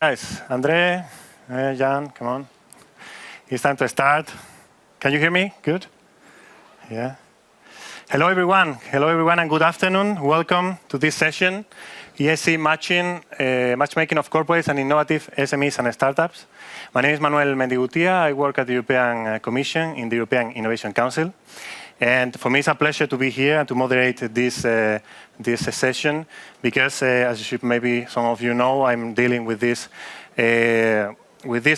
Guys, Andre, Jan, come on. It's time to start. Can you hear me? Good? Yeah. Hello, everyone. Hello, everyone, and good afternoon. Welcome to this session, EIC Matchmaking of Corporates and Innovative SMEs and Startups. My name is Manuel Mendigutia. I work at the European Commission in the European Innovation Council. And for me, it's a pleasure to be here and to moderate this session because, as maybe some of you know, I'm dealing with this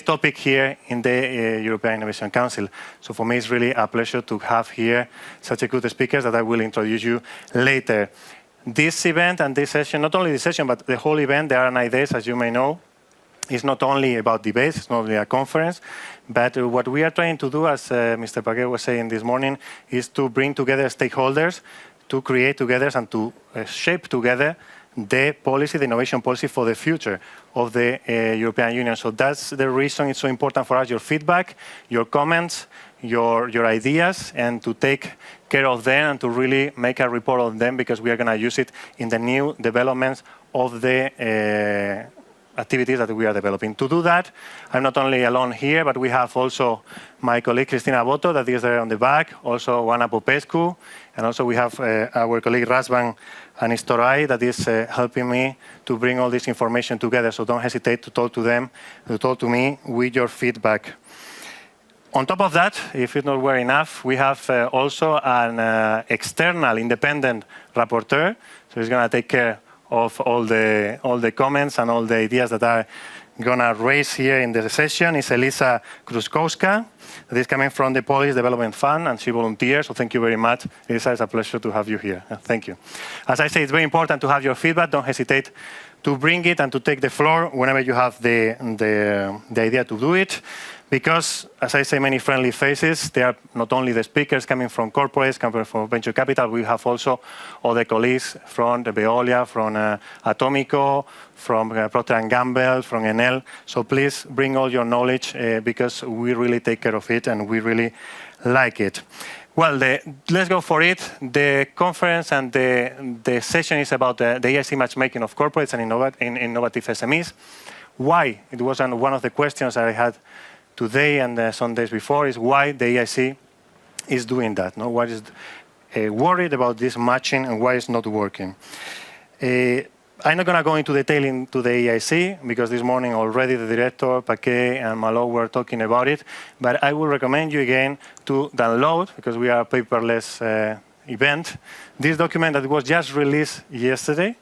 topic here in the European Innovation Council. So for me, it's really a pleasure to have here such a good speakers that I will introduce you later. This event and this session, not only this session, but the whole event, the R&I Days, as you may know, it's not only about debates, it's not only a conference, but what we are trying to do, as Mr. Paquet was saying this morning, is to bring together stakeholders, to create together and to shape together the policy, the innovation policy for the future of the European Union. So that's the reason it's so important for us, your feedback, your comments, your ideas, and to take care of them and to really make a report of them because we are going to use it in the new developments of the activities that we are developing. To do that, I'm not only alone here, but we have also my colleague Cristina Boto, that is there on the back, also Oana Popescu, and also we have our colleague Razvan Anistorai that is helping me to bring all this information together. So don't hesitate to talk to them, to talk to me with your feedback. On top of that, if it not were enough, we have also an external independent rapporteur. So he's going to take care of all the comments and all the ideas that are going to raise here in the session. Is Elisa Kruskowska, that is coming from the Polish Development Fund, and she volunteers. So thank you very much. Elisa, it's a pleasure to have you here. Thank you. As I say, it's very important to have your feedback. Don't hesitate to bring it and to take the floor whenever you have the idea to do it. Because, as I say, many friendly faces, they are not only the speakers coming from corporates, coming from venture capital, we have also other colleagues from the Veolia, from Atomico, from Procter & Gamble, from Enel. So please bring all your knowledge because we really take care of it and we really like it. Well, let's go for it. The conference and the session is about the EIC matchmaking of corporates and innovative SMEs. Why? It was one of the questions that I had today and some days before is why the EIC is doing that. No? Why is worried about this matching and why it's not working. I'm not going to go into detail into the EIC because this morning already the director, Paquet and Malo were talking about it, but I will recommend you again to download, because we are a paperless event, this document that was just released yesterday.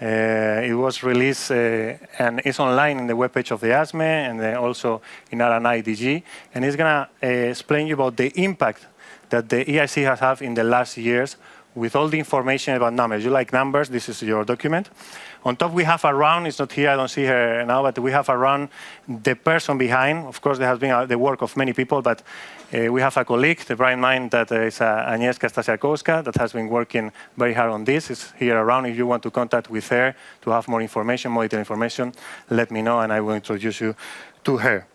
It was released and it's online in the webpage of the ASME and also in R&I DG. And it's going to explain you about the impact that the EIC has had in the last years with all the information about numbers. You like numbers, this is your document. On top we have around, it's not here, I don't see her now, but we have around the person behind. Of course, there has been the work of many people, but we have a colleague, the bright mind, that is Agnieszka Stasiakowska, that has been working very hard on this. It's here around. If you want to contact with her to have more information, more detailed information, let me know and I will introduce you to her.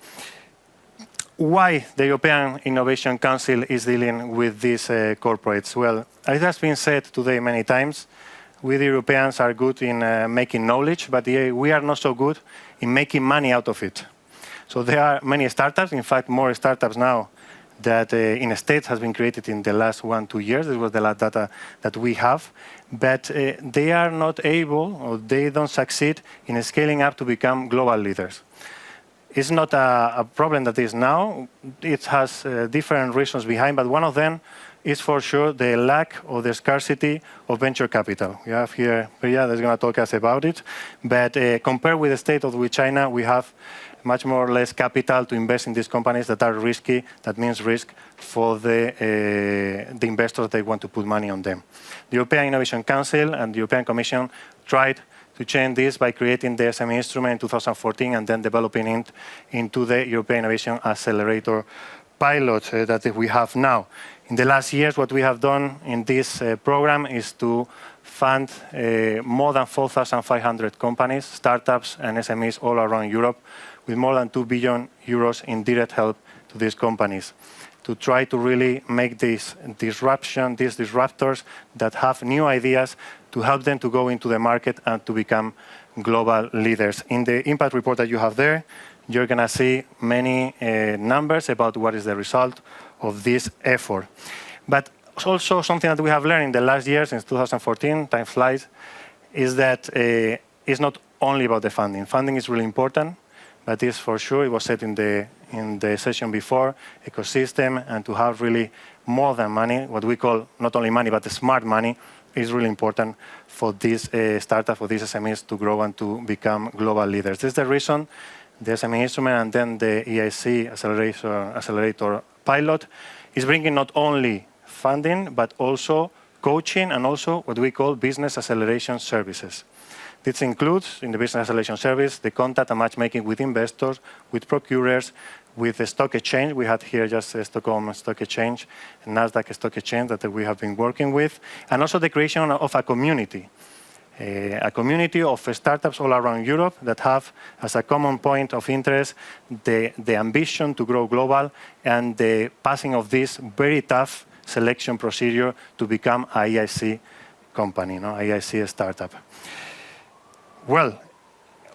Why the European Innovation Council is dealing with these corporates? Well, it has been said today many times, we the Europeans are good in making knowledge, but we are not so good in making money out of it. So there are many startups, in fact, more startups now that in the States has been created in the last 1-2 years. This was the last data that we have. But they are not able, or they don't succeed in scaling up to become global leaders. It's not a problem that is now. It has different reasons behind, but one of them is for sure the lack or the scarcity of venture capital. We have here Priya that's going to talk us about it. But compared with the state of China, we have much more or less capital to invest in these companies that are risky. That means risk for the investors that want to put money on them. The European Innovation Council and the European Commission tried to change this by creating the SME instrument in 2014 and then developing it into the European Innovation Accelerator pilot that we have now. In the last years, what we have done in this program is to fund more than 4,500 companies, startups and SMEs all around Europe with more than 2 billion euros in direct help to these companies. to try to really make this disruption, these disruptors that have new ideas, to help them to go into the market and to become global leaders. In the impact report that you have there, you're going to see many numbers about what is the result of this effort. But also something that we have learned in the last year, since 2014, time flies, is that it's not only about the funding. Funding is really important, but it's for sure, it was said in the session before, ecosystem, and to have really more than money, what we call not only money, but the smart money, is really important for these startups, for these SMEs to grow and to become global leaders. This is the reason the SME instrument and then the EIC accelerator pilot is bringing not only funding, but also coaching and also what we call business acceleration services. This includes, in the business acceleration service, the contact and matchmaking with investors, with procurers, with the stock exchange. We had here just Stockholm Stock Exchange, and Nasdaq Stock Exchange that we have been working with, and also the creation of a community of startups all around Europe that have as a common point of interest the ambition to grow global and the passing of this very tough selection procedure to become a EIC company, EIC startup. Well,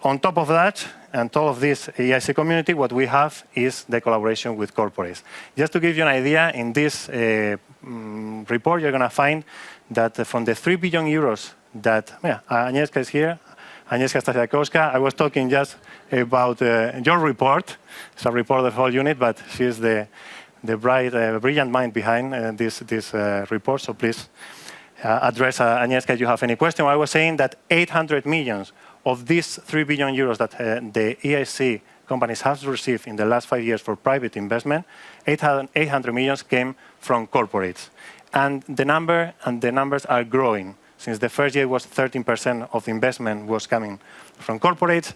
on top of that, and all of this EIC community, what we have is the collaboration with corporates. Just to give you an idea, in this report, you're going to find that from the 3 billion euros that, Agnieszka is here, Agnieszka Stasiakowska. I was talking just about your report. It's a report of the whole unit, but she's the brilliant mind behind this report, so please address Agnieszka if you have any question. I was saying that 800 million of these 3 billion euros that the EIC companies have received in the last 5 years for private investment, 800 million came from corporates. And the numbers are growing. Since the first year was 13% of the investment was coming from corporates,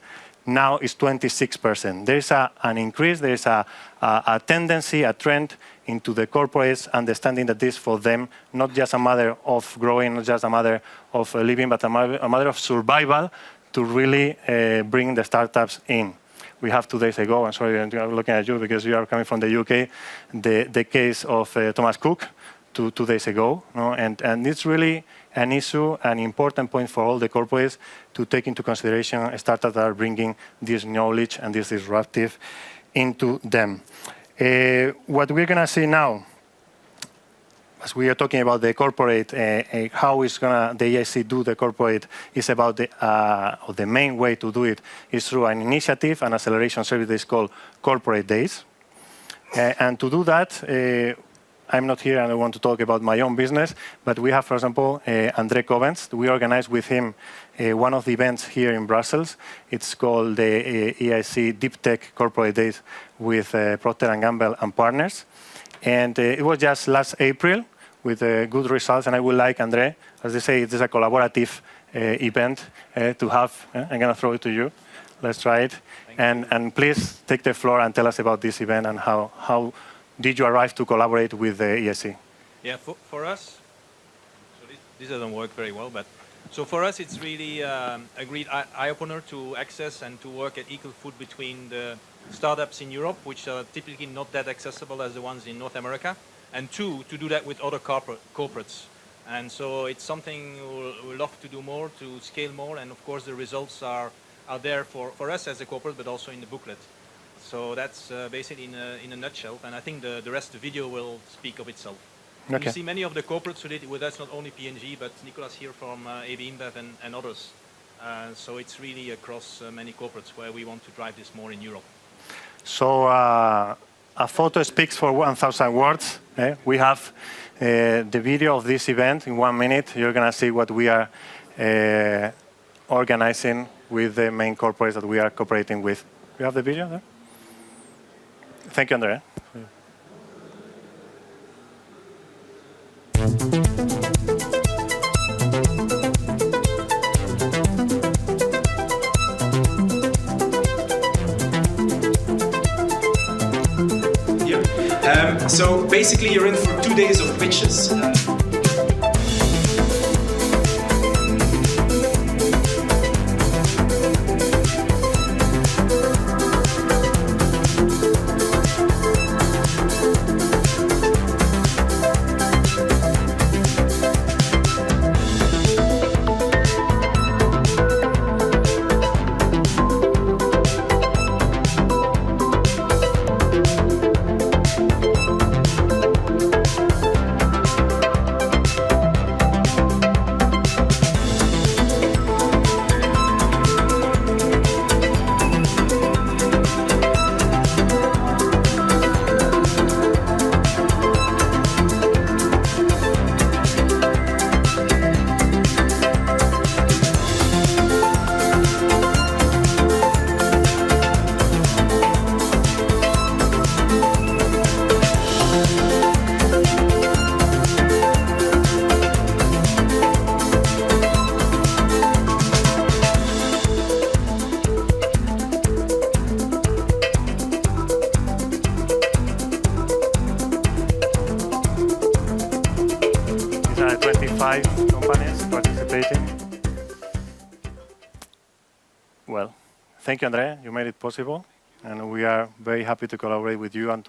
now it's 26%. There is an increase, there is a tendency, a trend into the corporates understanding that this for them, not just a matter of growing, not just a matter of living, but a matter of survival to really bring the startups in. We have 2 days ago, I'm sorry, I'm looking at you because you are coming from the UK, the case of Thomas Cook 2 days ago. And it's really an issue, an important point for all the corporates to take into consideration startups that are bringing this knowledge and this disruptive into them. What we're going to see now, as we are talking about the corporate, how is going to the EIC do the corporate, is about the main way to do it is through an initiative, an acceleration service that is called Corporate Days. And to do that, I'm not here and I want to talk about my own business, but we have, for example, André Covens. We organized with him one of the events here in Brussels. It's called the EIC Deep Tech Corporate Days with Procter & Gamble and partners. And it was just last April with good results. And I would like, André, as they say, it is a collaborative event to have. I'm going to throw it to you. Let's try it. And please take the floor and tell us about this event and how did you arrive to collaborate with the EIC? Yeah, for us, so this doesn't work very well, but so for us it's really a great eye-opener to access and to work at equal foot between the startups in Europe, which are typically not that accessible as the ones in North America, and two, to do that with other corporates. And so it's something we'll love to do more, to scale more, and of course the results are there for us as a corporate, but also in the booklet. So that's basically in a nutshell, and I think the rest of the video will speak of itself. Okay. You see many of the corporates who did with us, not only P&G, but Nicolas here from AB InBev and others. So it's really across many corporates where we want to drive this more in Europe. So a photo speaks for 1,000 words. We have the video of this event in 1 minute. You're going to see what we are organizing with the main corporates that we are cooperating with. You have the video there? Thank you, Andrea. Yeah. So basically, you're in for 2 days of pitches. well, thank you, Andre. You made it possible. And we are very happy to collaborate with you and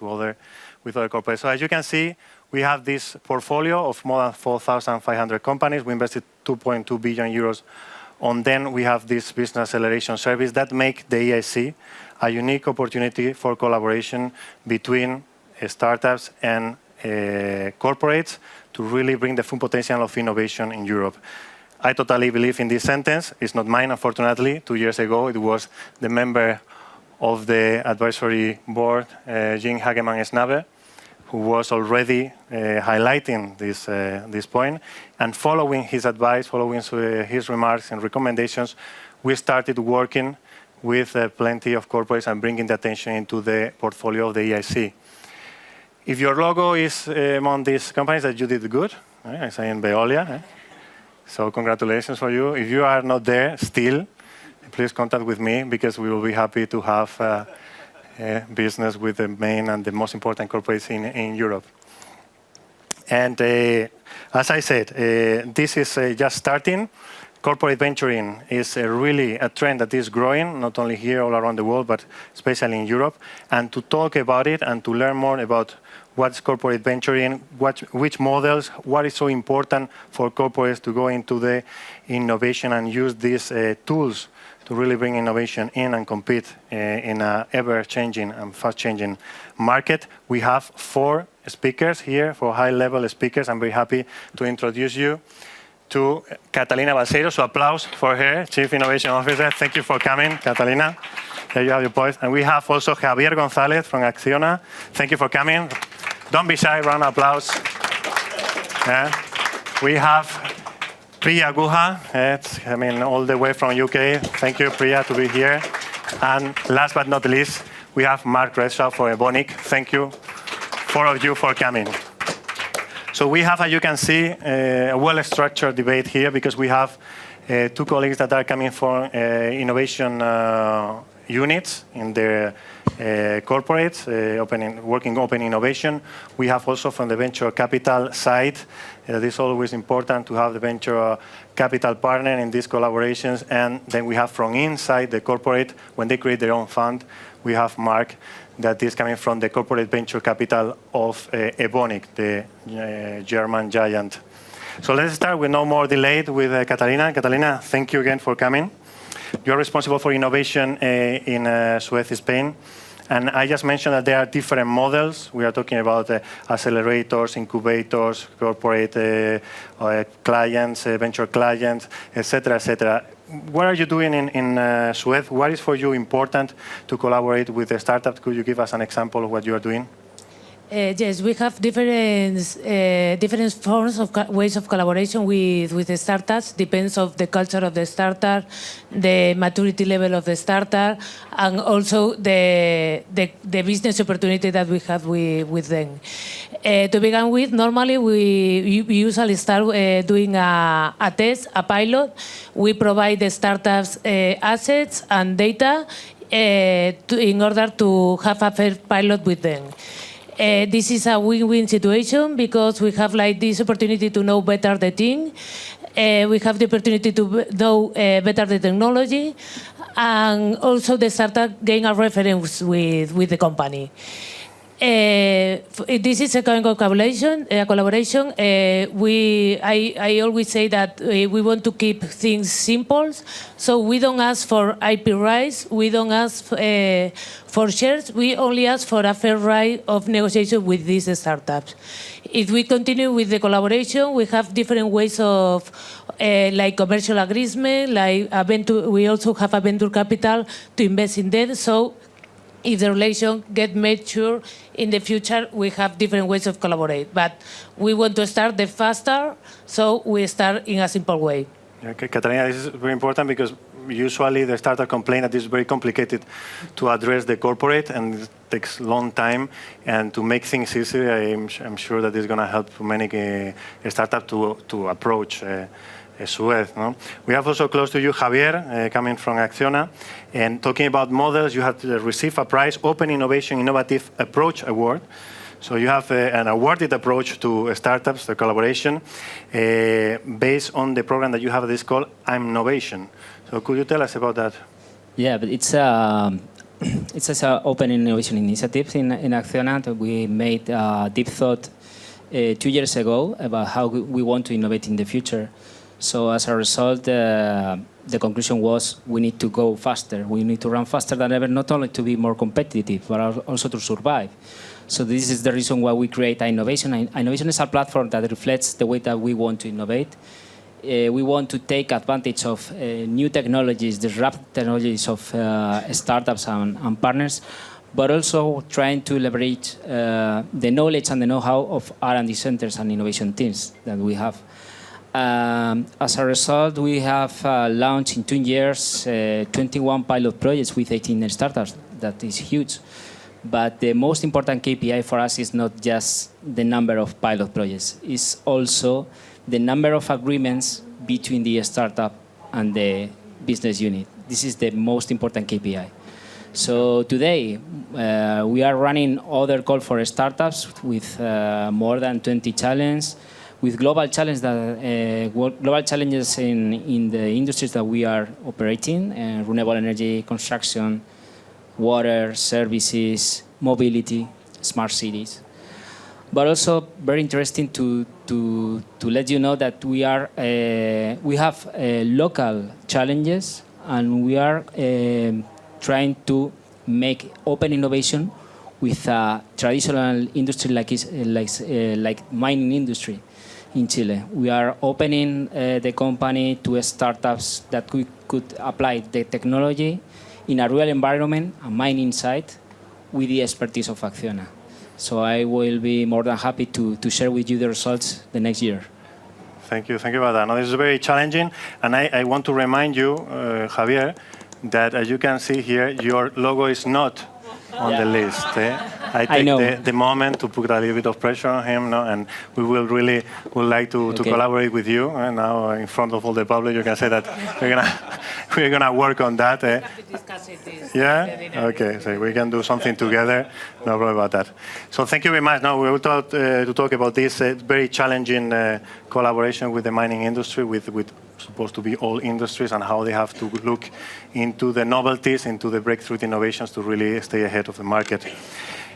with other corporates. So as you can see, we have this portfolio of more than 4,500 companies. We invested 2.2 billion euros on them. We have this business acceleration service that make the EIC a unique opportunity for collaboration between startups and corporates to really bring the full potential of innovation in Europe. I totally believe in this sentence. It's not mine, unfortunately. 2 years ago, it was the member of the advisory board, Jean Hagemann-Snabe, who was already highlighting this point. And following his advice, following his remarks and recommendations, we started working with plenty of corporates and bringing the attention into the portfolio of the EIC. If your logo is among these companies, that you did good, I say in Veolia. So congratulations for you. If you are not there still, please contact with me because we will be happy to have business with the main and the most important corporates in Europe. And as I said, this is just starting. Corporate venturing is really a trend that is growing, not only here, all around the world, but especially in Europe. And to talk about it and to learn more about what's corporate venturing, which models, what is so important for corporates to go into the innovation and use these tools to really bring innovation in and compete in an ever-changing and fast-changing market. We have 4 speakers here, 4 high-level speakers. I'm very happy to introduce you to Catalina Balseiro. So applause for her, Chief Innovation Officer. Thank you for coming, Catalina. There you have your voice. And we have also Javier González from Acciona. Thank you for coming. Don't be shy, round of applause. We have Priya Guha, all the way from UK. Thank you, Priya, to be here. And last but not least, we have Mark Redshaw for Ebonic. Thank you, 4 of you, for coming. So we have, as you can see, a well-structured debate here because we have 2 colleagues that are coming from innovation units in their corporates, working open innovation. We have also from the venture capital side. It is always important to have the venture capital partner in these collaborations. And then we have from inside the corporate, when they create their own fund, we have Mark, that is coming from the corporate venture capital of Ebonic, the German giant. So let's start with no more delay with Catalina. Catalina, thank you again for coming. You're responsible for innovation in Suez, Spain. And I just mentioned that there are different models. We are talking about accelerators, incubators, corporate clients, venture clients, etc., etc. What are you doing in Suez? What is for you important to collaborate with the startups? Could you give us an example of what you are doing? Yes, we have different forms of ways of collaboration with the startups. Depends of the culture of the startup, the maturity level of the startup, and also the business opportunity that we have with them. To begin with, normally we usually start doing a test, a pilot. We provide the startups assets and data in order to have a first pilot with them. This is a win-win situation because we have this opportunity to know better the team. We have the opportunity to know better the technology, and also the startup gain a reference with the company. This is a kind of collaboration. I always say that we want to keep things simple, so we don't ask for IP rights, we don't ask for shares, we only ask for a fair right of negotiation with these startups. If we continue with the collaboration, we have different ways of like commercial agreement, like we also have a venture capital to invest in them. So if the relation get mature in the future, we have different ways of collaborate. But we want to start the faster, so we start in a simple way. Okay, Catalina, this is very important because usually the startup complain that it's very complicated to address the corporate and it takes a long time. And to make things easier, I'm sure that it's going to help many startups to approach Suez. No? We have also close to you Javier, coming from Acciona, and talking about models. You have to receive a prize, Open Innovation Innovative Approach Award. So you have an awarded approach to startups, the collaboration, based on the program that you have. This called I'm Innovation. So could you tell us about that? Yeah, but it's an open innovation initiative in Acciona. We made deep thought 2 years ago about how we want to innovate in the future. So as a result, the conclusion was we need to go faster. We need to run faster than ever, not only to be more competitive, but also to survive. So this is the reason why we create Innovation. Innovation is a platform that reflects the way that we want to innovate. We want to take advantage of new technologies, disruptive technologies of startups and partners, but also trying to leverage the knowledge and the know-how of R&D centers and innovation teams that we have. As a result, we have launched in 2 years 21 pilot projects with 18 startups. That is huge. But the most important KPI for us is not just the number of pilot projects. It's also the number of agreements between the startup and the business unit. This is the most important KPI. So today, we are running other calls for startups with more than 20 challenges, with global challenges in the industries that we are operating, renewable energy, construction, water, services, mobility, smart cities. But also very interesting to let you know that we have local challenges, and we are trying to make open innovation with a traditional industry like mining industry in Chile. We are opening the company to startups that we could apply the technology in a real environment, a mining site, with the expertise of Acciona. So I will be more than happy to share with you the results the next year. Thank you about that. Now, this is very challenging, and I want to remind you, Javier, that as you can see here, your logo is not on the list. I take the moment to put a little bit of pressure on him, and we would like to collaborate with you. And now, in front of all the public, you can say that we're gonna work on that. Yeah. Okay. So we can do something together. No problem about that. So thank you very much. Now we will talk about this very challenging collaboration with the mining industry, with supposed to be all industries, and how they have to look into the novelties, into the breakthrough innovations to really stay ahead of the market.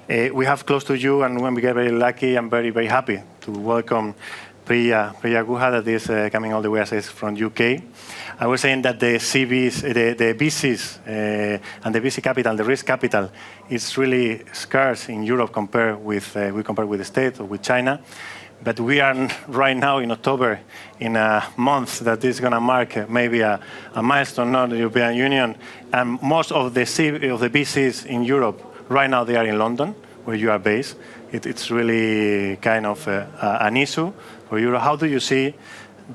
We have close to you, and when we get very lucky, I'm very, very happy to welcome Priya Guha, that is coming all the way, as is, from UK. I was saying that the CVs, the VCs, and the VC capital, the risk capital, is really scarce in Europe compared with the States or with China. But we are right now in October, in a month that is going to mark maybe a milestone, not the European Union. And most of the VCs in Europe, right now they are in London, where you are based. It's really kind of an issue for Europe. How do you see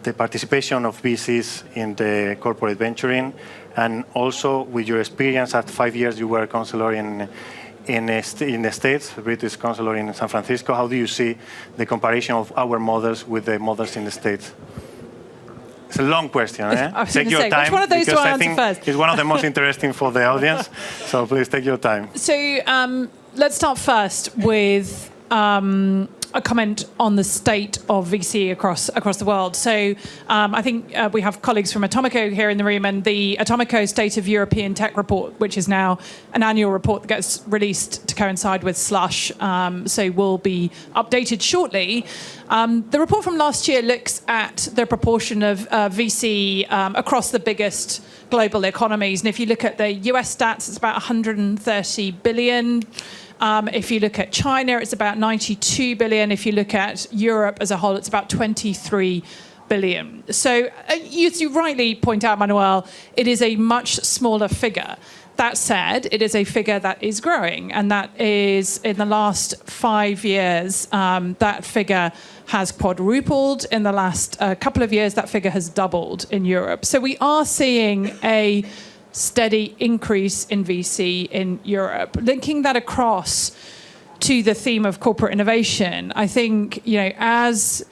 the participation of VCs in the corporate venturing? And also, with your experience at 5 years, you were a counselor in the States, British counselor in San Francisco. How do you see the comparison of our models with the models in the States? It's a long question. Take your time. Which one of those do I answer first? It's one of the most interesting for the audience, so please take your time. So let's start first with a comment on the state of VC across the world. So I think we have colleagues from Atomico here in the room, and the Atomico State of European Tech Report, which is now an annual report that gets released to coincide with Slush, so will be updated shortly. The report from last year looks at the proportion of VC across the biggest global economies. And if you look at the US stats, it's about 130 billion. If you look at China, it's about 92 billion. If you look at Europe as a whole, it's about 23 billion. So as you rightly point out, Manuel, it is a much smaller figure. That said, it is a figure that is growing, and that is, in the last 5 years, that figure has quadrupled. In the last couple of years, that figure has doubled in Europe. So we are seeing a steady increase in VC in Europe. Linking that across to the theme of corporate innovation, I think, as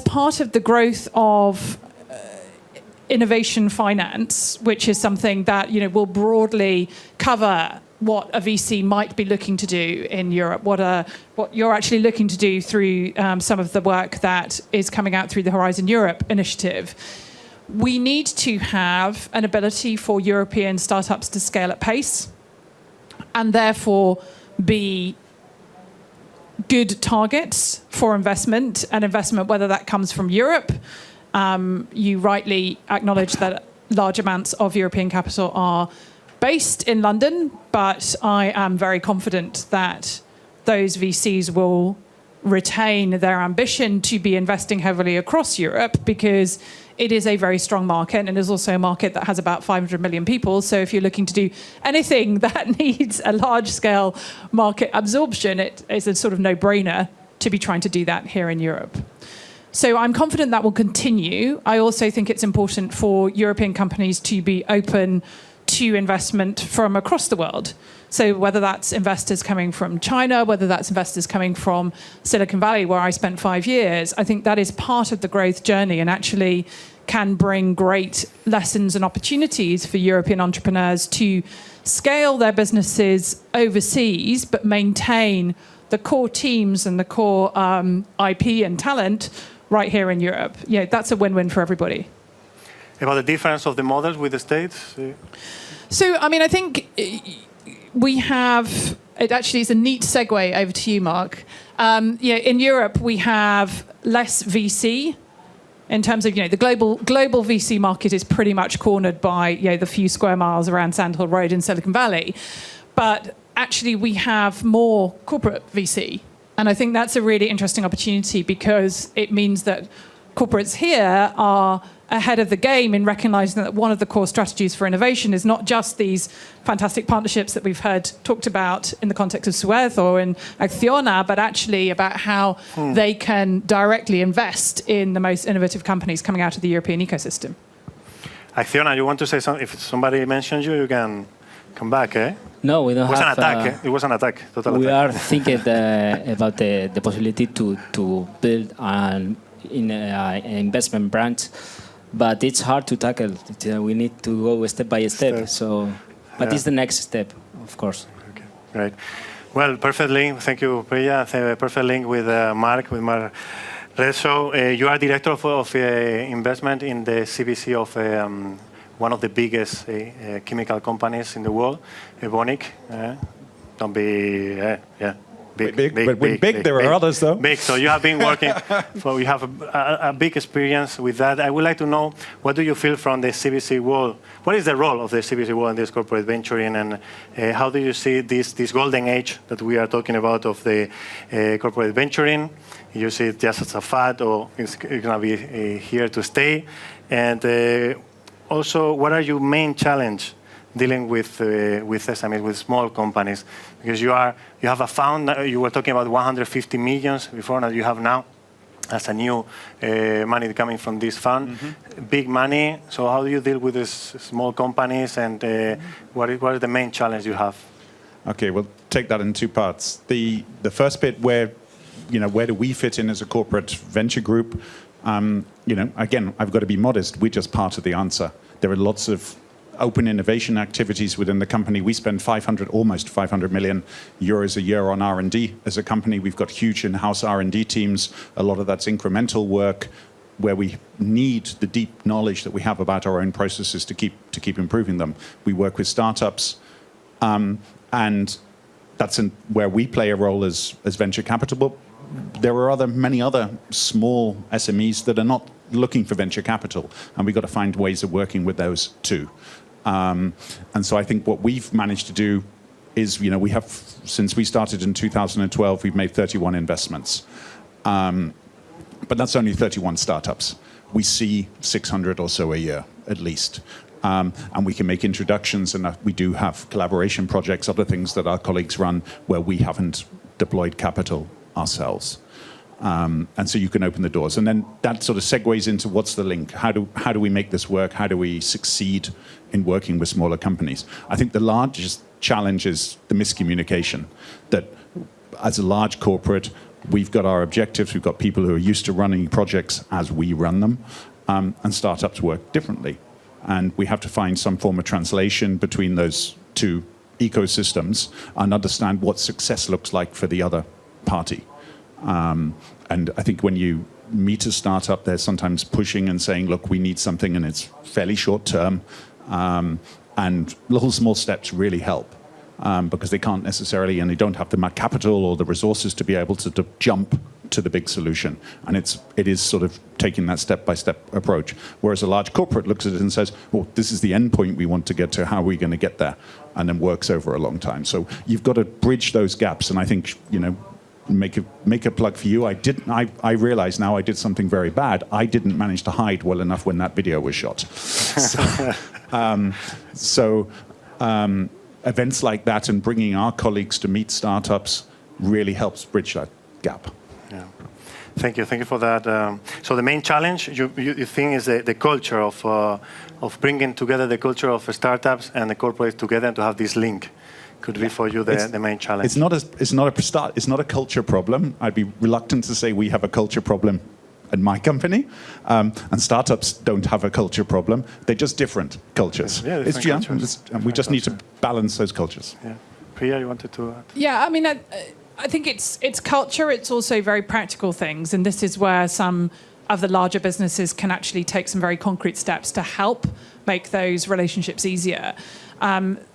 part of the growth of innovation finance, which is something that will broadly cover what a VC might be looking to do in Europe, what you're actually looking to do through some of the work that is coming out through the Horizon Europe initiative. we need to have an ability for European startups to scale at pace and therefore be good targets for investment, and investment, whether that comes from Europe. You rightly acknowledge that large amounts of European capital are based in London, but I am very confident that those VCs will retain their ambition to be investing heavily across Europe, because it is a very strong market and is also a market that has about 500 million people. So if you're looking to do anything that needs a large-scale market absorption, it is a sort of no-brainer to be trying to do that here in Europe. So I'm confident that will continue. I also think it's important for European companies to be open to investment from across the world. So whether that's investors coming from China, whether that's investors coming from Silicon Valley, where I spent 5 years, I think that is part of the growth journey and actually can bring great lessons and opportunities for European entrepreneurs to scale their businesses overseas, but maintain the core teams and the core IP and talent right here in Europe. Yeah, that's a win-win for everybody. About the difference of the models with the States? So, I mean, I think we have, it actually is a neat segue over to you, Mark. In Europe, we have less VC in terms of, the global VC market is pretty much cornered by, the few square miles around Sand Hill Road in Silicon Valley. But actually, we have more corporate VC. And I think that's a really interesting opportunity, because it means that corporates here are ahead of the game in recognizing that one of the core strategies for innovation is not just these fantastic partnerships that we've heard talked about in the context of Suez or in Acciona, but actually about how they can directly invest in the most innovative companies coming out of the European ecosystem. Acciona, you want to say something? If somebody mentions you, you can come back, eh? No, we don't it was have... an attack, eh? It was an attack, total we attack. are thinking about the possibility to build an investment branch, but it's hard to tackle. We need to go step by step. So, but it's the next step, of course. Okay, great. Well, perfect link. Thank you, Priya. Perfect link with Mark Rezo. You are director of investment in the CVC of one of the biggest chemical companies in the world, Evonik. Don't be, Big, there are others, though. Big. So you have been working, you have a big experience with that. I would like to know, what do you feel from the CVC world? What is the role of the CVC world in this corporate venturing, and how do you see this golden age that we are talking about of the corporate venturing? You see it just as a fad, or it's going to be here to stay? And also, what are your main challenge dealing with SMEs, with small companies? Because you have a fund, you were talking about 150 millions before, that you have now as a new money coming from this fund. Big money. So how do you deal with these small companies, and what is the main challenge you have? Okay, we'll take that in two parts. The first bit, where do we fit in as a corporate venture group? Again, I've got to be modest. We're just part of the answer. There are lots of open innovation activities within the company. We spend almost 500 million euros a year on R&D as a company. We've got huge in-house R&D teams. A lot of that's incremental work where we need the deep knowledge that we have about our own processes to keep improving them. We work with startups, and that's where we play a role as venture capital. There are many other small SMEs that are not looking for venture capital, and we've got to find ways of working with those too. And so I think what we've managed to do is, we have, since we started in 2012, we've made 31 investments. But that's only 31 startups. We see 600 or so a year, at least. And we can make introductions, and we do have collaboration projects, other things that our colleagues run where we haven't deployed capital ourselves. And so you can open the doors. And then that sort of segues into what's the link? How do we make this work? How do we succeed in working with smaller companies? I think the largest challenge is the miscommunication, that as a large corporate, we've got our objectives, we've got people who are used to running projects as we run them, and startups work differently. And we have to find some form of translation between those two ecosystems and understand what success looks like for the other party. And I think when you meet a startup, they're sometimes pushing and saying, look, we need something, and it's fairly short term. And little small steps really help because they can't necessarily, and they don't have the capital or the resources to be able to jump to the big solution. And it is sort of taking that step-by-step approach. Whereas a large corporate looks at it and says, well, this is the end point we want to get to, how are we going to get there? And then works over a long time. So you've got to bridge those gaps. And I think, make a plug for you. I realize now I did something very bad. I didn't manage to hide well enough when that video was shot. So events like that and bringing our colleagues to meet startups really helps bridge that gap. Yeah. Thank you for that. So the main challenge you think is the culture of bringing together the culture of startups and the corporates together and to have this link. Could be for you the main challenge. It's not a culture problem. I'd be reluctant to say we have a culture problem at my company, and startups don't have a culture problem. They're just different cultures. Yeah, different cultures. And we just need to balance those cultures. Yeah. Priya, you wanted to add? Yeah, I mean, I think it's culture. It's also very practical things, and this is where some of the larger businesses can actually take some very concrete steps to help make those relationships easier.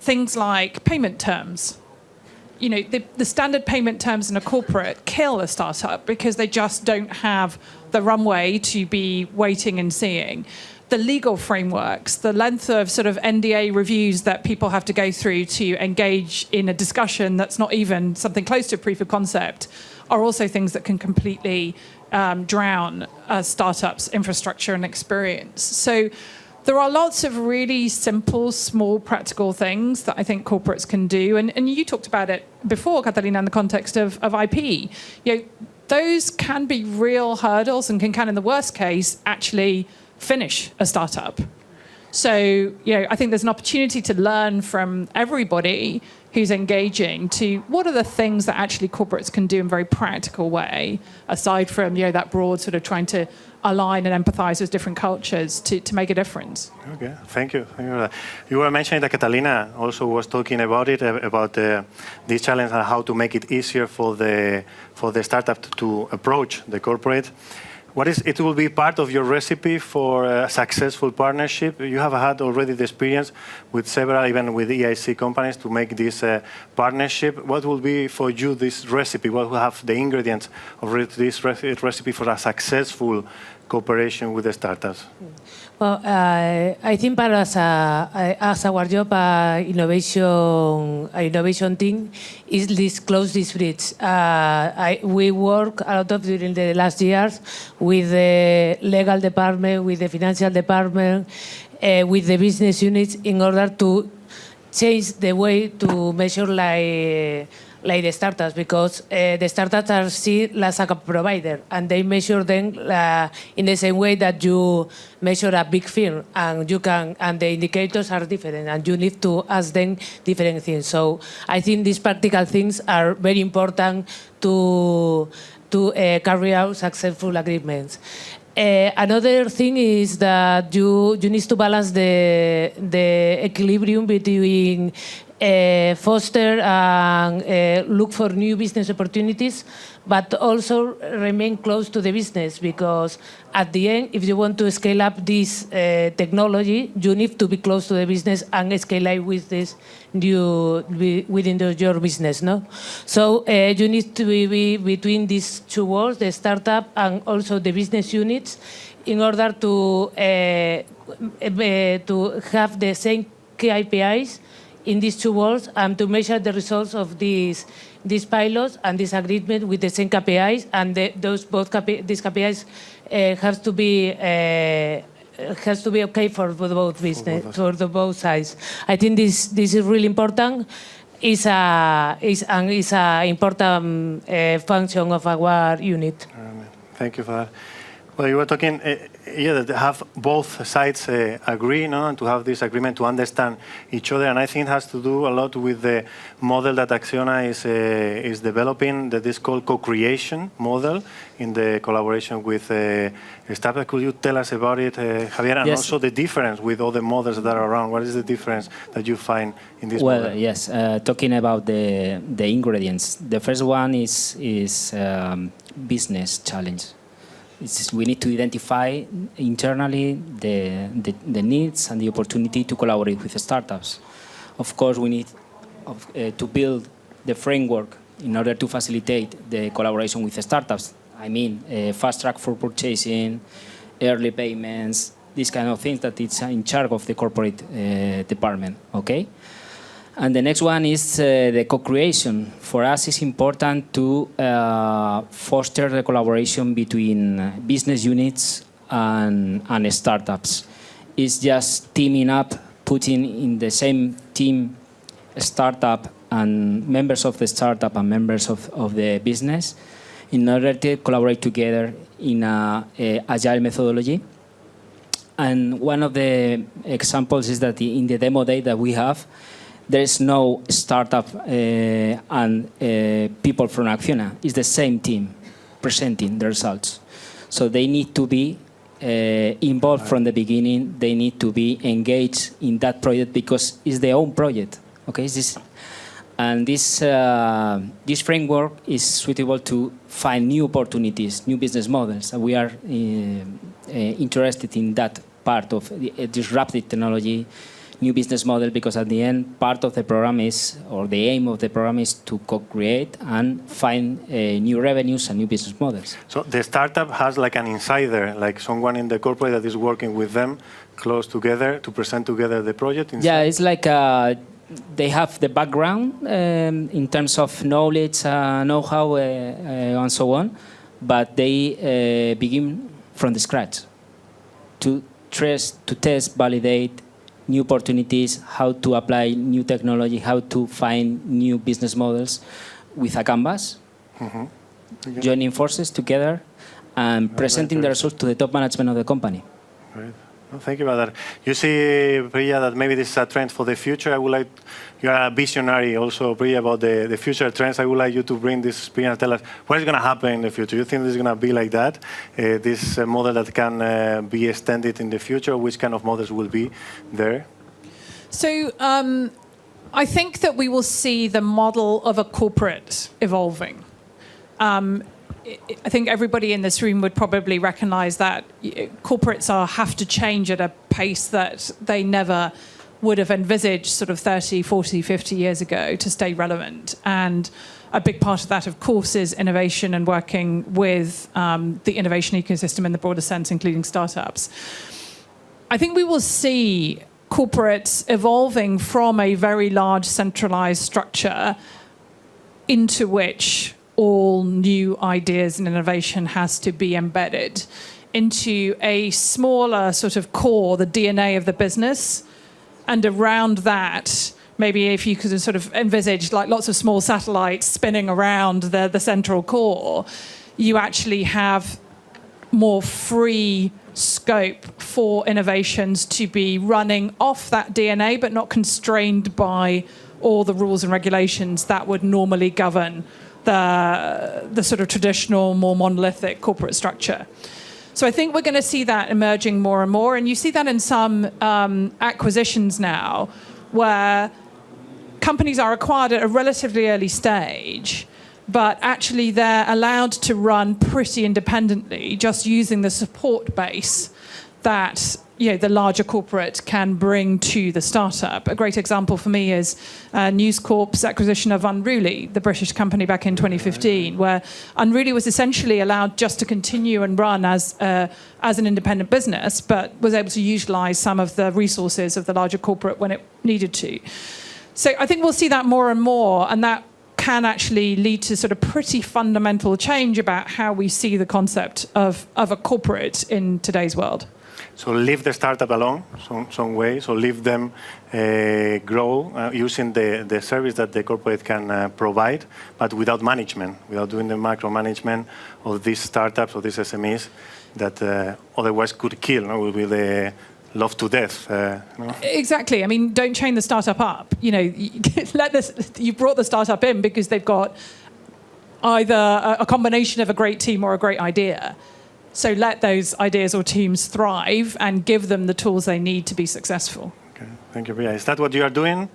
Things like payment terms. The standard payment terms in a corporate kill a startup because they just don't have the runway to be waiting and seeing. The legal frameworks, the length of sort of NDA reviews that people have to go through to engage in a discussion that's not even something close to proof of concept, are also things that can completely drown a startup's infrastructure and experience. So there are lots of really simple, small, practical things that I think corporates can do. And you talked about it before, Catalina, in the context of IP. Those can be real hurdles and can, in the worst case, actually finish a startup. So, I think there's an opportunity to learn from everybody who's engaging to what are the things that actually corporates can do in a very practical way, aside from, that broad sort of trying to align and empathize with different cultures to make a difference. Okay, thank you. You were mentioning that Catalina also was talking about it, about this challenge and how to make it easier for the startup to approach the corporate. It will be part of your recipe for a successful partnership. You have had already the experience with several, even with EIC companies, to make this partnership. What will be for you this recipe? What will have the ingredients of this recipe for a successful cooperation with the startups? Well, I think as our job, innovation team is this close this bridge. We work a lot during the last years with the legal department, with the financial department, with the business units in order to change the way to measure like the startups, because the startups are seen as a provider, and they measure them in the same way that you measure a big firm, and the indicators are different, and you need to ask them different things. So I think these practical things are very important to carry out successful agreements. Another thing is that you need to balance the equilibrium between foster and look for new business opportunities, but also remain close to the business, because at the end, if you want to scale up this technology, you need to be close to the business and scale up with this within your business, no? So you need to be between these two worlds, the startup and also the business units, in order to have the same KPIs in these two worlds and to measure the results of these pilots and this agreement with the same KPIs, and these KPIs has to be okay for both business, for both sides. I think this is really important. Is a important function of our unit. Thank you for that. Well, you were talking, that have both sides agree, and to have this agreement to understand each other, and I think it has to do a lot with the model that Acciona is developing, that is called Cocreation model, in the collaboration with startups. Could you tell us about it, Javier, and also the difference with other models that are around? What is the difference that you find in this model? Well, yes, talking about the ingredients, the first one is business challenge. We need to identify internally the needs and the opportunity to collaborate with the startups. Of course, we need to build the framework in order to facilitate the collaboration with the startups. I mean, fast track for purchasing, early payments, these kind of things that it's in charge of the corporate department, okay? And the next one is the co-creation. For us, it's important to foster the collaboration between business units and startups. It's just teaming up, putting in the same team a startup and members of the startup and members of the business in order to collaborate together in a agile methodology. And one of the examples is that in the demo day that we have, there is no startup and people from Acciona. It's the same team presenting the results. So they need to be involved from the beginning. They need to be engaged in that project because it's their own project. Okay, this framework is suitable to find new opportunities, new business models. And we are interested in that part of the disruptive technology, new business model, because at the end, part of the program is, or the aim of the program is to co-create and find new revenues and new business models. So the startup has like an insider, like someone in the corporate that is working with them close together to present together the project? Inside? Yeah, it's like they have the background in terms of knowledge, know-how, and so on, but they begin from the scratch to test, validate new opportunities, how to apply new technology, how to find new business models with a canvas, joining forces together and presenting the results to the top management of the company. Right. Well, thank you about that. You see, Priya, that maybe this is a trend for the future. I would like, you are a visionary also, Priya, about the future trends. I would like you to bring this experience, tell us what is going to happen in the future. You think this is going to be like that? This model that can be extended in the future? Which kind of models will be there? So I think that we will see the model of a corporate evolving. I think everybody in this room would probably recognize that corporates have to change at a pace that they never would have envisaged sort of 30, 40, 50 years ago to stay relevant. And a big part of that, of course, is innovation and working with the innovation ecosystem in the broader sense, including startups. I think we will see corporates evolving from a very large centralized structure into which all new ideas and innovation has to be embedded into a smaller sort of core, the DNA of the business. And around that, maybe if you could sort of envisage like lots of small satellites spinning around the central core, you actually have more free scope for innovations to be running off that DNA, but not constrained by all the rules and regulations that would normally govern the sort of traditional, more monolithic corporate structure. So I think we're going to see that emerging more and more. And you see that in some acquisitions now, where companies are acquired at a relatively early stage, but actually they're allowed to run pretty independently, just using the support base that the larger corporate can bring to the startup. A great example for me is News Corp's acquisition of Unruly, the British company back in 2015, where Unruly was essentially allowed just to continue and run as an independent business, but was able to utilize some of the resources of the larger corporate when it needed to. So I think we'll see that more and more, and that can actually lead to sort of pretty fundamental change about how we see the concept of a corporate in today's world. So leave the startup alone, some way. So leave them grow using the service that the corporate can provide, but without management, without doing the micromanagement of these startups or these SMEs that otherwise could kill. Will be the love to death. Exactly. I mean, don't chain the startup up. You brought the startup in because they've got either a combination of a great team or a great idea. So let those ideas or teams thrive and give them the tools they need to be successful. Okay, thank you, Priya. Is that what you are doing,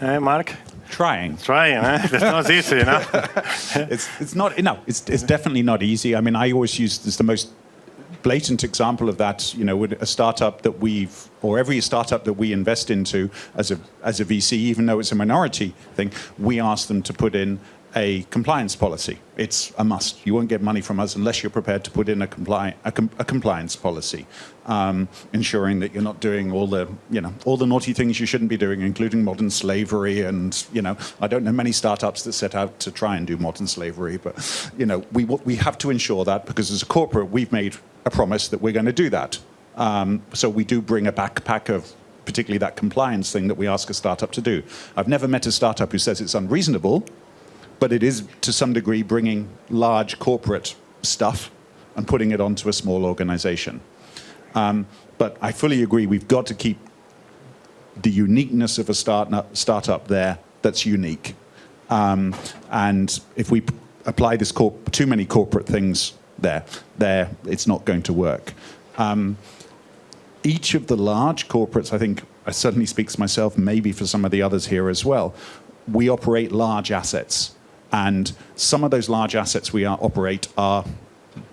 Mark? Trying. That's not easy, It's not. No, it's definitely not easy. I mean, I always use this the most blatant example of that, with a startup that every startup that we invest into as a VC, even though it's a minority thing, we ask them to put in a compliance policy. It's a must. You won't get money from us unless you're prepared to put in a compliance policy, ensuring that you're not doing all the naughty things you shouldn't be doing, including modern slavery. And I don't know many startups that set out to try and do modern slavery, but we have to ensure that, because as a corporate, we've made a promise that we're going to do that. So we do bring a backpack of particularly that compliance thing that we ask a startup to do. I've never met a startup who says it's unreasonable, but it is, to some degree, bringing large corporate stuff and putting it onto a small organization. But I fully agree, we've got to keep the uniqueness of a startup there that's unique. And if we apply too many corporate things there, it's not going to work. Each of the large corporates, I think, I certainly speaks for myself, maybe for some of the others here as well, we operate large assets. And some of those large assets we operate are,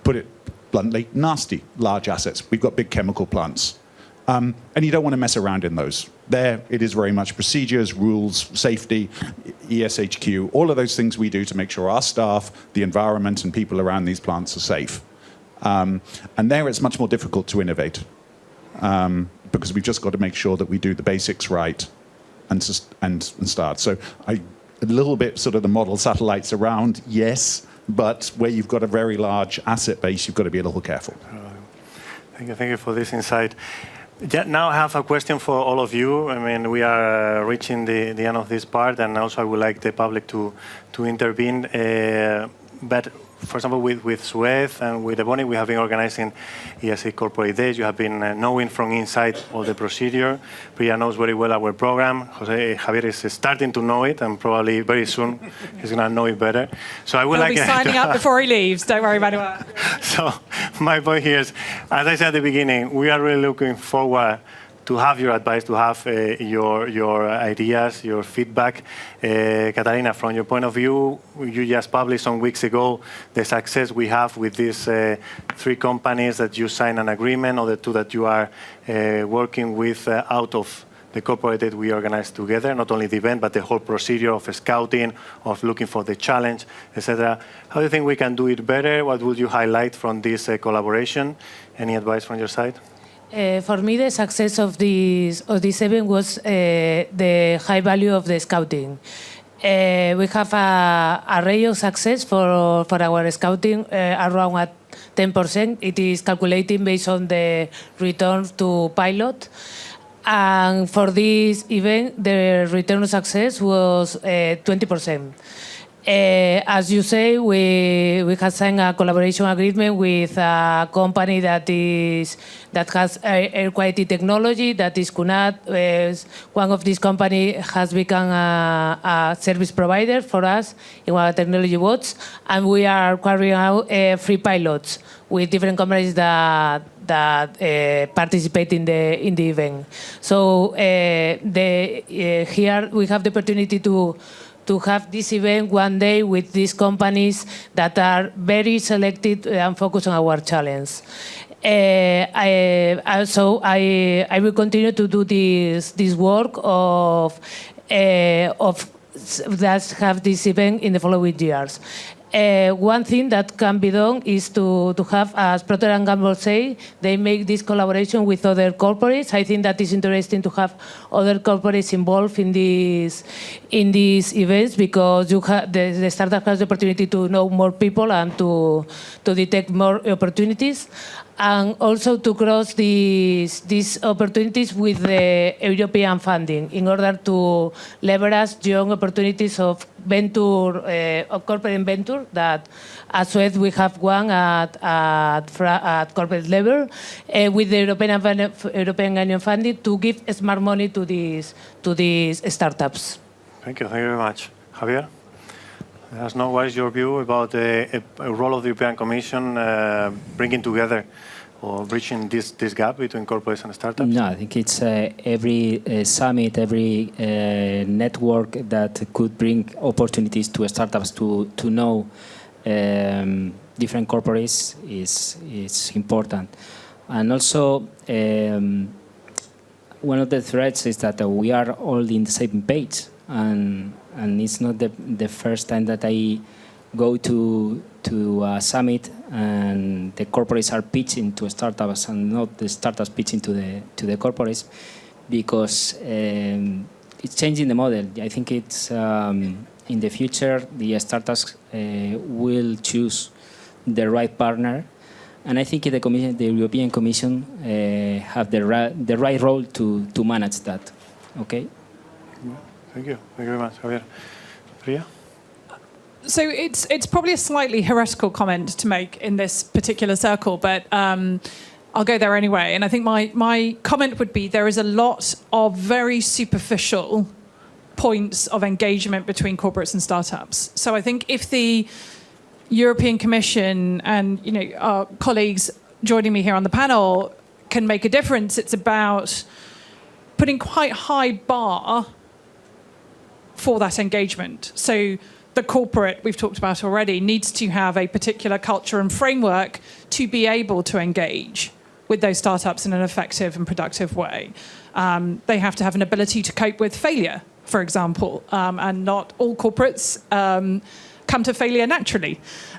put it bluntly, nasty large assets. We've got big chemical plants. And you don't want to mess around in those. There, it is very much procedures, rules, safety, ESHQ, all of those things we do to make sure our staff, the environment, and people around these plants are safe. And there, it's much more difficult to innovate, because we've just got to make sure that we do the basics right and start. So a little bit sort of the model satellites around, yes, but where you've got a very large asset base, you've got to be a little careful. Thank you for this insight. Now I have a question for all of you. I mean, we are reaching the end of this part, and also I would like the public to intervene. But for example, with Suez and with Ebony, we have been organizing EIC Corporate Days. You have been knowing from inside all the procedure. Priya knows very well our program. Javier is starting to know it, and probably very soon he's going to know it better. So I would He'll be signing up before he leaves. Don't worry about it. So my point here is, as I said at the beginning, we are really looking forward to have your advice, to have your ideas, your feedback. Katarina, from your point of view, you just published some weeks ago the success we have with these 3 companies that you signed an agreement, or the 2 that you are working with out of the corporate that we organized together, not only the event, but the whole procedure of scouting, of looking for the challenge, etc. How do you think we can do it better? What would you highlight from this collaboration? Any advice from your side? For me, the success of this event was the high value of the scouting. We have a rate of success for our scouting around at 10%. It is calculating based on the return to pilot. And for this event, the return of success was 20%. As you say, we have signed a collaboration agreement with a company that has air quality technology, that is Cunat. One of these companies has become a service provider for us in our technology bots, and we are carrying out free pilots with different companies that participate in the event. So here we have the opportunity to have this event one day with these companies that are very selected and focused on our challenge. I will continue to do this work of that have this event in the following years. One thing that can be done is to have, as Procter & Gamble say, they make this collaboration with other corporates. I think that is interesting to have other corporates involved in these events, because the startup has the opportunity to know more people and to detect more opportunities, and also to cross these opportunities with the European funding in order to leverage young opportunities of corporate venture that at Suez we have one at corporate level with the European Union funding to give smart money to these startups. Thank you very much. Javier? Let us know what is your view about the role of the European Commission bringing together or bridging this gap between corporates and startups? No, I think it's every summit, every network that could bring opportunities to startups to know different corporates is important. And also, one of the threats is that we are all in the same page, and it's not the first time that I go to a summit and the corporates are pitching to startups and not the startups pitching to the corporates, because it's changing the model. I think it's in the future the startups will choose the right partner, and I think the Commission, the European Commission, have the right role to manage that. Okay. Thank you very much, Javier. Priya? So it's probably a slightly heretical comment to make in this particular circle, but I'll go there anyway. And I think my comment would be there is a lot of very superficial points of engagement between corporates and startups. So I think if the European Commission and our colleagues joining me here on the panel can make a difference, it's about putting quite high bar for that engagement. So the corporate, we've talked about already, needs to have a particular culture and framework to be able to engage with those startups in an effective and productive way. They have to have an ability to cope with failure, for example, and not all corporates come to failure naturally.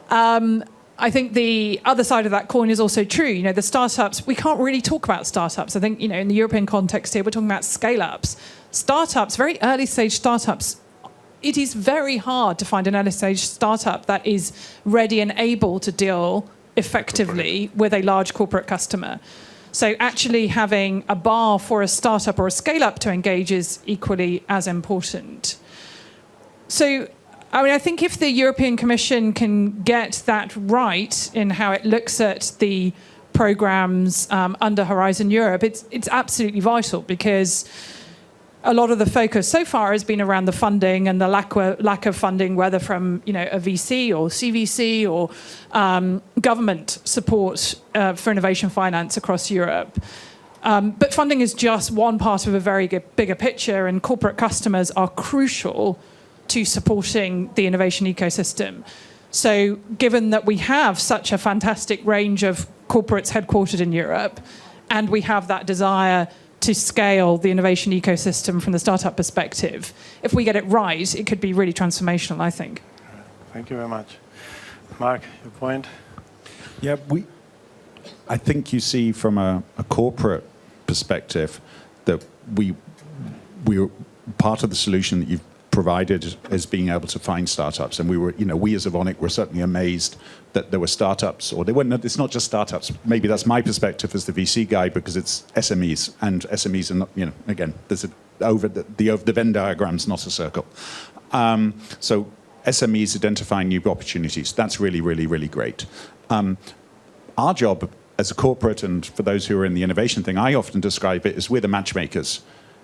I think the other side of that coin is also true. The startups, we can't really talk about startups. I think, in the European context here, we're talking about scale-ups. Startups, very early stage startups, it is very hard to find an early stage startup that is ready and able to deal effectively with a large corporate customer. So actually having a bar for a startup or a scale-up to engage is equally as important. So, I think if the European Commission can get that right in how it looks at the programs under Horizon Europe, it's absolutely vital, because a lot of the focus so far has been around the funding and the lack of funding, whether from a VC or CVC or government support for innovation finance across Europe. But funding is just one part of a very bigger picture, and corporate customers are crucial to supporting the innovation ecosystem. So given that we have such a fantastic range of corporates headquartered in Europe, and we have that desire to scale the innovation ecosystem from the startup perspective, if we get it right, it could be really transformational, I think. Thank you very much. Mark, your point? Yeah, I think you see from a corporate perspective that we're part of the solution that you've provided as being able to find startups, and we as Evonik were certainly amazed that there were startups, or they weren't. It's not just startups. Maybe that's my perspective as the VC guy, because it's SMEs, and SMEs are not. Again, there's the Venn diagram's not a circle. So SMEs identifying new opportunities. That's really, really, really great. Our job as a corporate, and for those who are in the innovation thing, I often describe it as we're the matchmakers.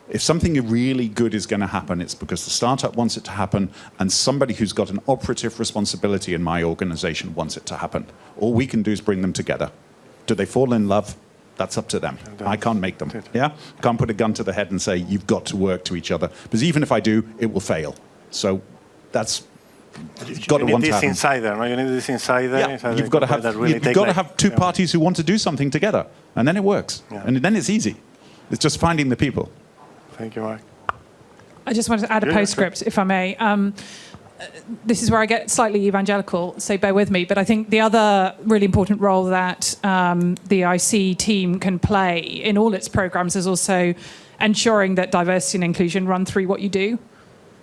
If something really good is going to happen, it's because the startup wants it to happen, and somebody who's got an operative responsibility in my organization wants it to happen. All we can do is bring them together. Do they fall in love? That's up to them. I can't make them. Yeah, can't put a gun to the head and say you've got to work to each other. Because even if I do, it will fail. So that's got to want to happen. You need this insider, no? You need this insider. Yeah, you've got to have two parties who want to do something together, and then it works. Yeah. And then it's easy. It's just finding the people. Thank you, Mark. I just wanted to add a postscript, if I may. This is where I get slightly evangelical, so bear with me. But I think the other really important role that the EIC team can play in all its programs is also ensuring that diversity and inclusion run through what you do.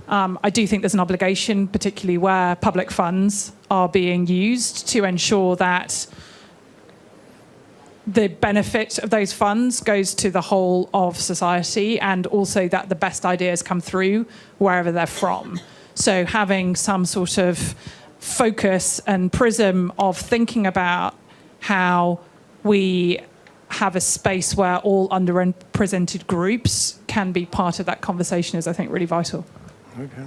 I do think there's an obligation, particularly where public funds are being used, to ensure that the benefit of those funds goes to the whole of society, and also that the best ideas come through wherever they're from. So having some sort of focus and prism of thinking about how we have a space where all underrepresented groups can be part of that conversation is, I think, really vital. Okay.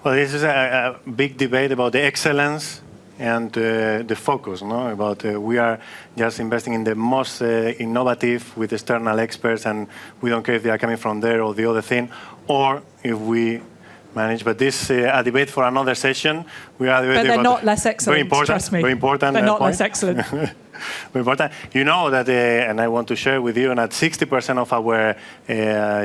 Well, this is a big debate about the excellence and the focus, no? About we are just investing in the most innovative with external experts, and we don't care if they are coming from there or the other thing, or if we manage. But this a debate for another session. We are debating But they're about not less excellent, very important, trust me. Very important. They're not point. less excellent. Very important. You know that, and I want to share with you that 60% of our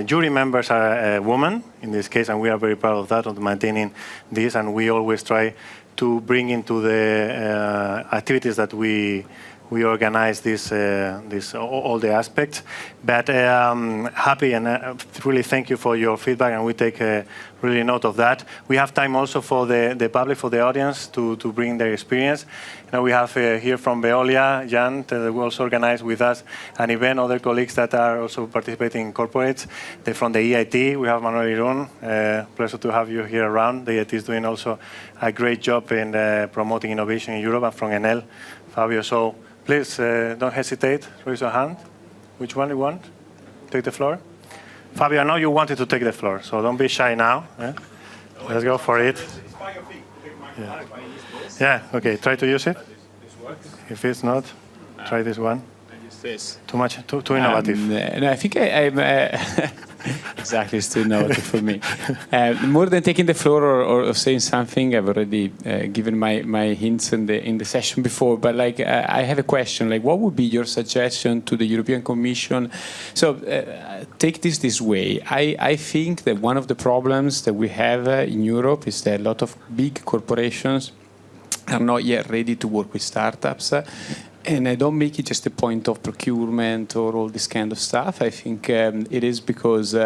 jury members are women in this case, and we are very proud of that, of maintaining this. And we always try to bring into the activities that we organize all the aspects. But happy and really thank you for your feedback, and we take really note of that. We have time also for the public, for the audience, to bring their experience. We have here from Veolia, Jan, that will also organize with us an event, other colleagues that are also participating in corporates. They're from the EIT, we have Manuel Irún. Pleasure to have you here around. The EIT is doing also a great job in promoting innovation in Europe, and from Enel, Fabio. So please don't hesitate, raise your hand. Which one you want? Take the floor. Fabio, I know you wanted to take the floor, so don't be shy now. Let's go for it. Yeah, okay, try to use it. If it's not, try this one. This. Too much, too innovative. No, I think I'm exactly, it's too innovative for me. More than taking the floor or saying something, I've already given my hints in the session before. But like, I have a question. Like, what would be your suggestion to the European Commission? So, take this way. I think that one of the problems that we have in Europe is that a lot of big corporations are not yet ready to work with startups. And I don't make it just a point of procurement or all this kind of stuff. I think it is because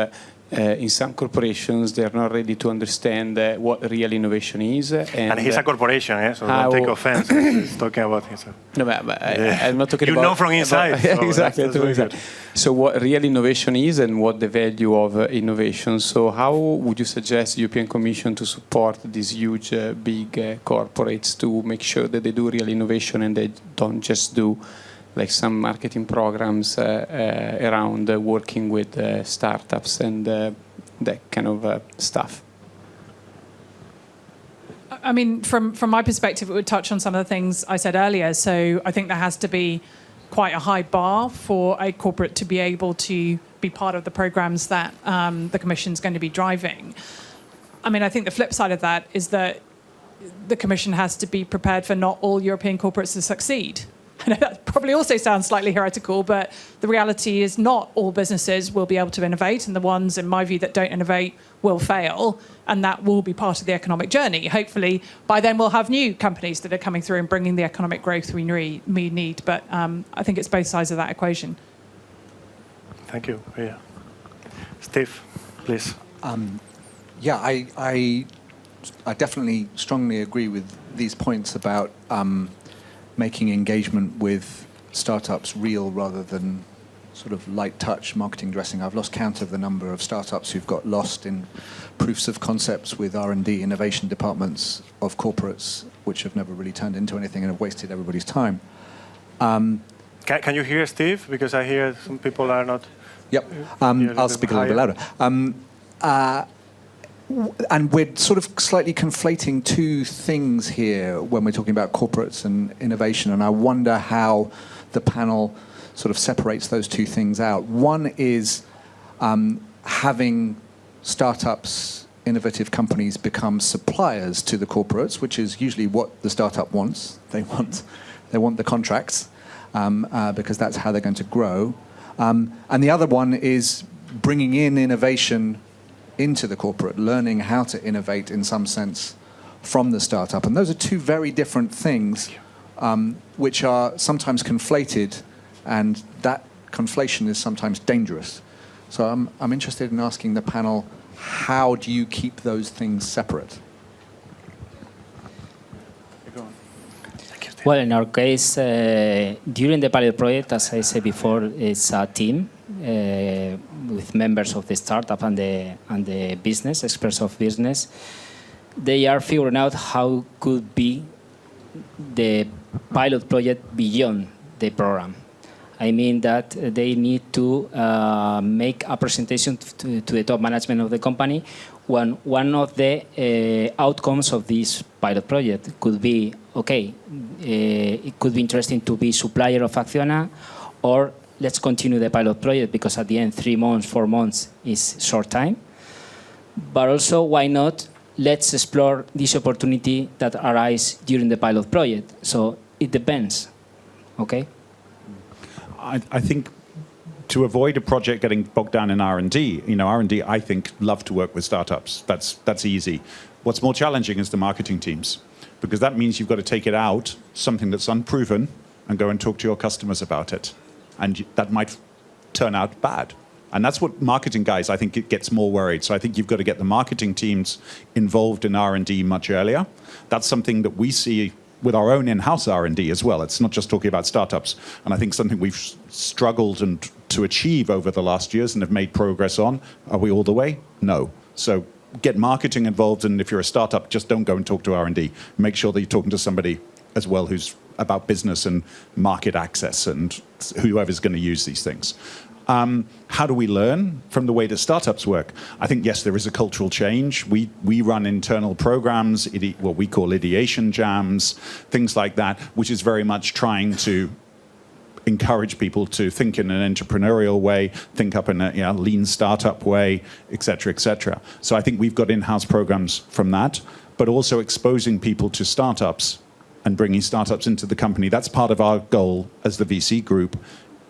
in some corporations they're not ready to understand what real innovation is. And he's a corporation, so don't take offense. He's talking about himself. No, but I'm not talking about... You know from inside. So exactly. that's very good. So what real innovation is and what the value of innovation. So how would you suggest the European Commission to support these huge, big corporates to make sure that they do real innovation and they don't just do like some marketing programs around working with startups and that kind of stuff? I mean, from my perspective, it would touch on some of the things I said earlier. So I think there has to be quite a high bar for a corporate to be able to be part of the programs that the Commission's going to be driving. I mean, I think the flip side of that is that the Commission has to be prepared for not all European corporates to succeed. I know that probably also sounds slightly heretical, but the reality is not all businesses will be able to innovate, and the ones, in my view, that don't innovate will fail, and that will be part of the economic journey. Hopefully, by then we'll have new companies that are coming through and bringing the economic growth we need, but I think it's both sides of that equation. Thank you. Yeah. Steve, please. Yeah, I definitely strongly agree with these points about making engagement with startups real rather than sort of light touch marketing dressing. I've lost count of the number of startups who've got lost in proofs of concepts with R&D innovation departments of corporates, which have never really turned into anything and have wasted everybody's time. Can you hear Steve? Because I hear some people are not... Yep, I'll speak a little bit louder. And we're sort of slightly conflating two things here when we're talking about corporates and innovation, and I wonder how the panel sort of separates those two things out. One is having startups, innovative companies become suppliers to the corporates, which is usually what the startup wants. They want the contracts because that's how they're going to grow. And the other one is bringing in innovation into the corporate, learning how to innovate in some sense from the startup. And those are two very different things which are sometimes conflated, and that conflation is sometimes dangerous. So I'm interested in asking the panel, how do you keep those things separate? Well, in our case, during the pilot project, as I said before, it's a team with members of the startup and the business, experts of business. They are figuring out how could be the pilot project beyond the program. I mean that they need to make a presentation to the top management of the company. One of the outcomes of this pilot project could be, okay, it could be interesting to be supplier of Acciona, or let's continue the pilot project because at the end 3 months, 4 months is short time. But also, why not? Let's explore this opportunity that arises during the pilot project. So it depends. Okay. I think to avoid a project getting bogged down in R&D, R&D, I think, love to work with startups. That's easy. What's more challenging is the marketing teams, because that means you've got to take it out, something that's unproven, and go and talk to your customers about it. And that might turn out bad. And that's what marketing guys, I think, it gets more worried. So I think you've got to get the marketing teams involved in R&D much earlier. That's something that we see with our own in-house R&D as well. It's not just talking about startups. And I think something we've struggled to achieve over the last years and have made progress on. Are we all the way? No. So get marketing involved, and if you're a startup, just don't go and talk to R&D. Make sure that you're talking to somebody as well who's about business and market access and whoever's going to use these things. How do we learn from the way that startups work? I think, yes, there is a cultural change. We run internal programs, what we call ideation jams, things like that, which is very much trying to encourage people to think in an entrepreneurial way, think up in a lean startup way, et cetera, et cetera. So I think we've got in-house programs from that, but also exposing people to startups and bringing startups into the company. That's part of our goal as the VC group,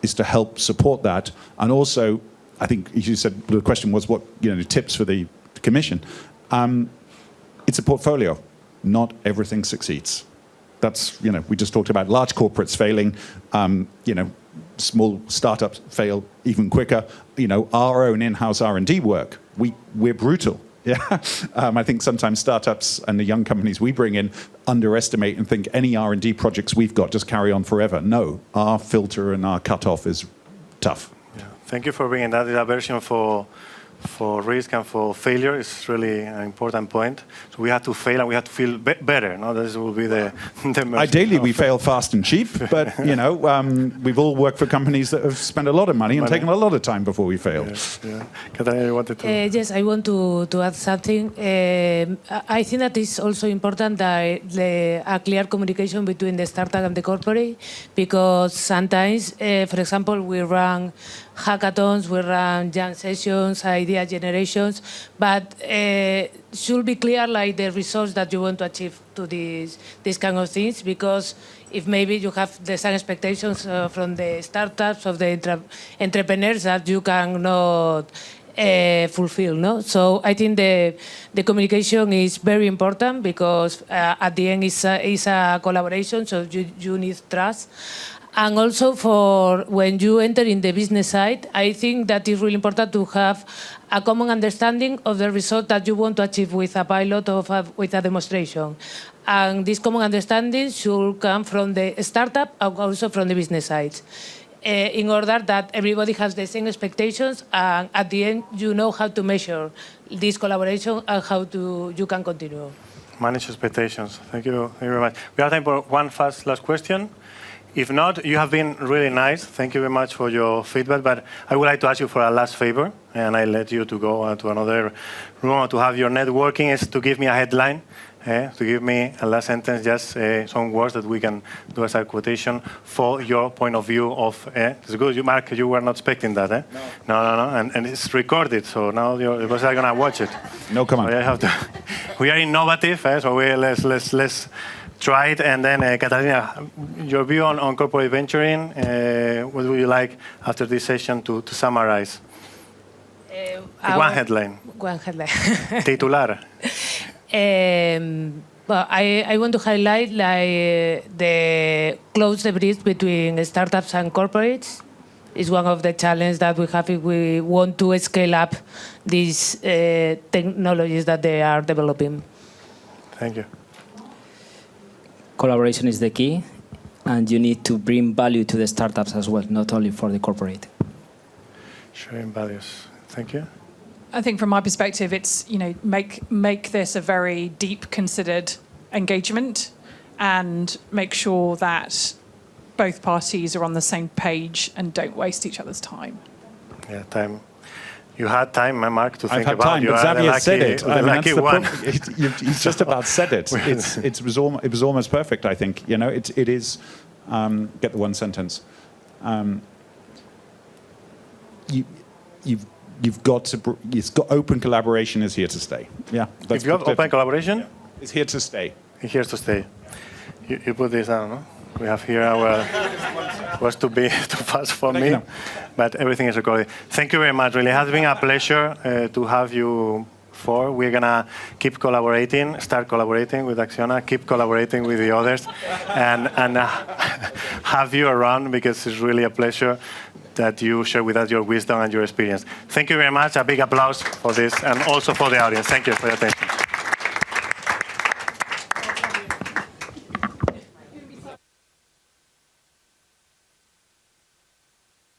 is to help support that. And also, I think you said the question was what tips for the commission. It's a portfolio. Not everything succeeds. That's, we just talked about large corporates failing, small startups fail even quicker. Our own in-house R&D work, we're brutal. Yeah, I think sometimes startups and the young companies we bring in underestimate and think any R&D projects we've got just carry on forever. No, our filter and our cutoff is tough. Yeah. Thank you for bringing that version for risk and for failure. It's really an important point. So we have to fail and we have to feel better. No, this will be the Ideally, we fail fast and cheap, but we've all worked for companies that have spent a lot of money and taken a lot of time before we fail. Yeah. Katarina, you wanted to? Yes, I want to add something. I think that it's also important that a clear communication between the startup and the corporate, because sometimes, for example, we run hackathons, we run jam sessions, idea generations, but should be clear like the results that you want to achieve to these kind of things, because if maybe you have the same expectations from the startups, of the entrepreneurs that you cannot fulfill, no? So I think the communication is very important, because at the end it's a collaboration, so you need trust. And also for when you enter in the business side, I think that it's really important to have a common understanding of the result that you want to achieve with a pilot or with a demonstration. And this common understanding should come from the startup and also from the business side, in order that everybody has the same expectations, and at the end you know how to measure this collaboration and how you can continue. Manage expectations. Thank you very much. We have time for one last question. If not, you have been really nice. Thank you very much for your feedback. But I would like to ask you for a last favor, and I let you to go to another room to have your networking, is to give me a headline, to give me a last sentence, just some words that we can do as a quotation for your point of view of. It's good, Mark, you were not expecting that, eh? No. And it's recorded, so now the boss are going to watch it. No comment. So we are innovative, so let's try it. And then, Katarina, your view on corporate venturing, what would you like after this session to summarize? One headline. Titular. Well, I want to highlight the close bridge between startups and corporates. Is one of the challenges that we have if we want to scale up these technologies that they are developing. Thank you. Collaboration is the key, and you need to bring value to the startups as well, not only for the corporate. Sharing values. Thank you. I think from my perspective, it's, make this a very deep, considered engagement, and make sure that both parties are on the same page and don't waste each other's time. Yeah, time. You had time, Mark, to think about. I've had time, but Xavier said it. Lucky one. He's just about said it. It was almost perfect, I think. It is. Get the one sentence. you've got to. It's got open collaboration is here to stay. Yeah. If you have open collaboration, it's here to stay. It's here to stay. You put this down, no? We have here our. Was to be too fast for me, but everything is recorded. Thank you very much. Really, it has been a pleasure to have you. We're gonna keep collaborating, start collaborating with Acciona, keep collaborating with the others, and have you around because it's really a pleasure that you share with us your wisdom and your experience. Thank you very much. A big applause for this and also for the audience. Thank you for your attention.